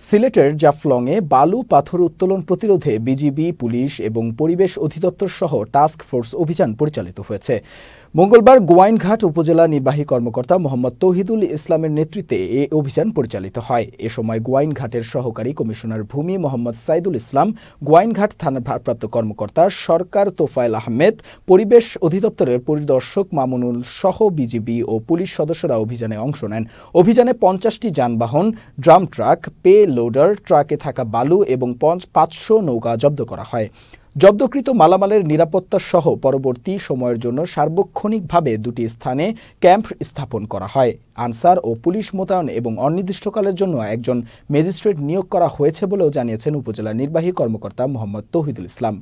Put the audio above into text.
সিলেটের জাফলংয়ে বালু পাথর উত্তোলন প্রতিরোধে বিজিবি, পুলিশ এবং পরিবেশ অধিদপ্তর সহ টাস্ক ফোর্স অভিযান পরিচালিত হয়েছে। মঙ্গলবার গোয়াইনঘাট উপজেলা নির্বাহী কর্মকর্তা মোহাম্মদ তৌহিদুল ইসলামের নেতৃত্বে এ অভিযান পরিচালিত হয়। এ সময় গোয়াইনঘাটের সহকারী কমিশনার ভূমি মোহাম্মদ সাইদুল ইসলাম, গোয়াইনঘাট থানার ভারপ্রাপ্ত কর্মকর্তা সরকার তোফায়েল আহমেদ, পরিবেশ অধিদপ্তরের পরিদর্শক মামুনুল সহ বিজিবি ও পুলিশ সদস্যরা অভিযানে অংশ নেন। অভিযানে ৫০টি যানবাহন, ড্রাম ট্রাক, পে লোডার, ট্রাকে থাকা বালু এবং ৫০০ নৌকা জব্দ করা হয়। জব্দকৃত মালামালের নিরাপত্তা সহ পরবর্তী সময়ের জন্য সার্বক্ষণিকভাবে দুটি স্থানে ক্যাম্প স্থাপন করা হয়। আনসার ও পুলিশ মোতায়েন এবং অনির্দিষ্টকালের জন্য একজন ম্যাজিস্ট্রেট নিয়োগ করা হয়েছে বলেও জানিয়েছেন উপজেলা নির্বাহী কর্মকর্তা মোহাম্মদ তৌহিদুল ইসলাম।